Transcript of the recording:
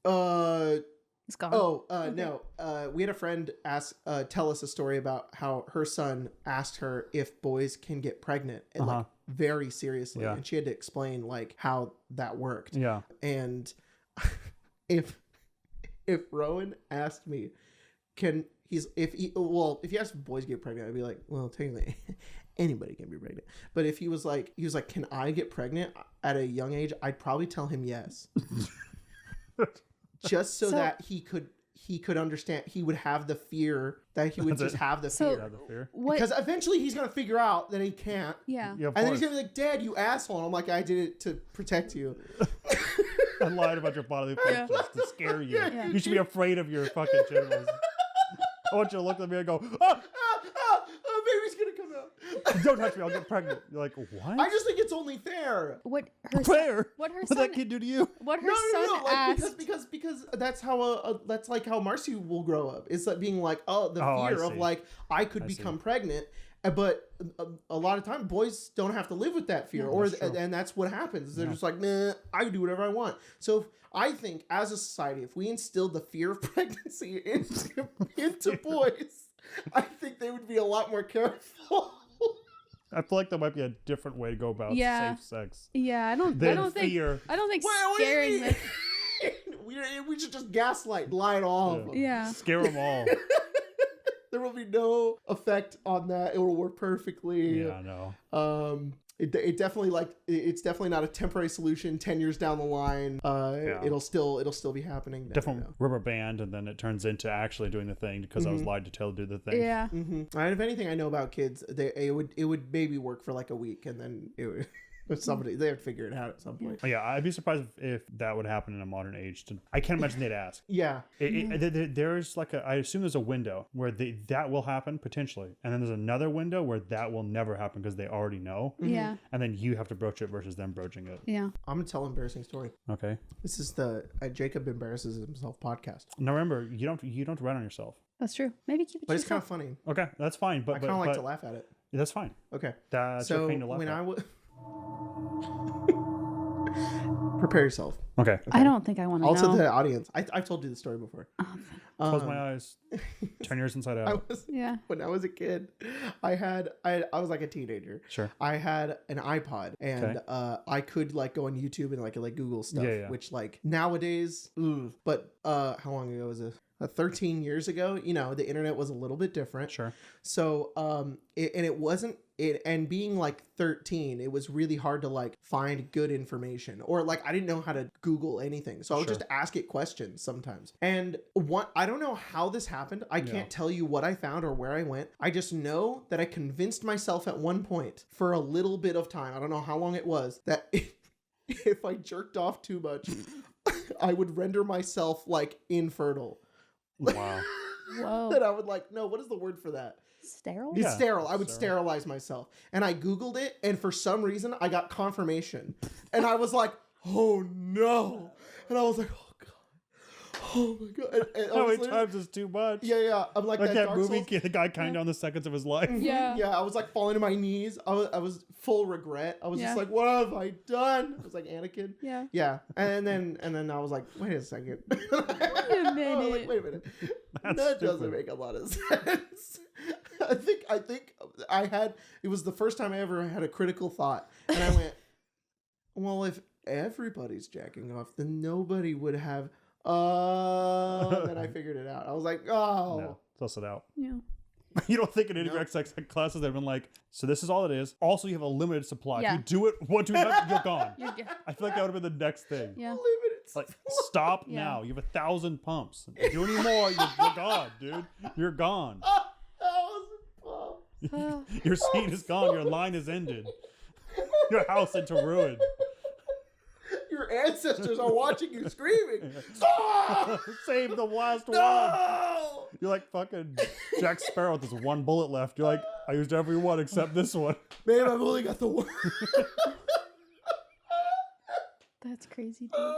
It's gone. Okay. No. We had a friend tell us a story about how her son asked her if boys can get pregnant, and like very seriously, and she had to explain like how that worked. Yeah. And if Rowan asked me, if he asked if boys get pregnant, I'd be like, well, technically anybody can be pregnant. But if he was like, can I get pregnant at a young age? I'd probably tell him yes. Just so that he could understand, he would have the fear that he would just have the fear. Because eventually he's going to figure out that he can't. Yeah. And then he's going to be like, Dad, you asshole. And I'm like, I did it to protect you. I lied about your bodily functions to scare you. Yeah. You should be afraid of your fucking genitals. I want you to look at me and go, baby's going to come out. Don't touch me, I'll get pregnant. You're like, what? I just think it's only fair. What that kid do to you? What her son asked. Because that's how that's like how Marcy will grow up. It's like being like, fear of like, I could become pregnant. But a lot of time boys don't have to live with that fear, and that's what happens. They're just like, man, I can do whatever I want. So I think as a society, if we instilled the fear of pregnancy into boys, I think they would be a lot more careful. I feel like there might be a different way to go about safe sex. Yeah, I don't think scaring them. We should just gaslight, lie to all of them. Yeah, scare them all. There will be no effect on that. It will work perfectly. Yeah, no. It definitely it's definitely not a temporary solution. 10 years down the line, it'll still be happening. Different rubber band, and then it turns into actually doing the thing because I was lied to tell to do the thing. Yeah. Mm-hmm. And if anything, I know about kids, it would maybe work for like a week, and then it would. They would figure it out at some point. Yeah, I'd be surprised if that would happen in a modern age. I can't imagine they'd ask. Yeah. There's like I assume there's a window where that will happen potentially. And then there's another window where that will never happen because they already know. Yeah. And then you have to broach it versus them broaching it. Yeah. I'm going to tell an embarrassing story. Okay. This is the Jacob Embarrasses Himself podcast. Now remember, you don't write on yourself. That's true. Maybe keep it. But it's kind of funny. Okay, that's fine. But I kind of like to laugh at it. That's fine. Okay. That's your pain to laugh at. Prepare yourself. Okay. I don't think I want to know. Also, the audience. I've told you the story before. Close my eyes. 10 years inside out. When I was a kid, I was like a teenager. Sure. I had an iPod, and I could like go on YouTube and like Google stuff, which like nowadays, but how long ago was it? 13 years ago, the internet was a little bit different. Sure. So, and being like 13, it was really hard to like find good information, or like I didn't know how to Google anything. So I would just ask it questions sometimes. And I don't know how this happened. I can't tell you what I found or where I went. I just know that I convinced myself at one point for a little bit of time, I don't know how long it was, that if I jerked off too much, I would render myself like infertile. Wow. Whoa. That I would like, no, what is the word for that? Sterile? It's sterile. I would sterilize myself. And I Googled it, and for some reason, I got confirmation. And I was like, oh no. And I was like, oh God. Oh my God. And how many times is too much? Yeah. I'm like that movie, the guy counting down the seconds of his life. Yeah. Yeah, I was like falling to my knees. I was full regret. I was just like, what have I done? I was like Anakin. Yeah. Yeah. And then I was like, wait a second. Wait a minute. Wait a minute. That doesn't make a lot of sense. I think it was the first time I ever had a critical thought. And I went, well, if everybody's jacking off, then nobody would have. Then I figured it out. I was like, oh. No, suss it out. Yeah. You don't think in any of your XX classes they've been like, so this is all it is. Also, you have a limited supply. Yeah. If you do it 1 2 times, you're gone. I feel like that would have been the next thing. Yeah. Limited like, stop now. You have 1,000 pumps. If you do any more, you're gone, dude. You're gone. Your seat is gone. Your line is ended. Your house into ruin. Your ancestors are watching you screaming. Save the last one. You're like fucking Jack Sparrow with this one bullet left. You're like, I used every one except this one. Man, I've only got the one. That's crazy, dude.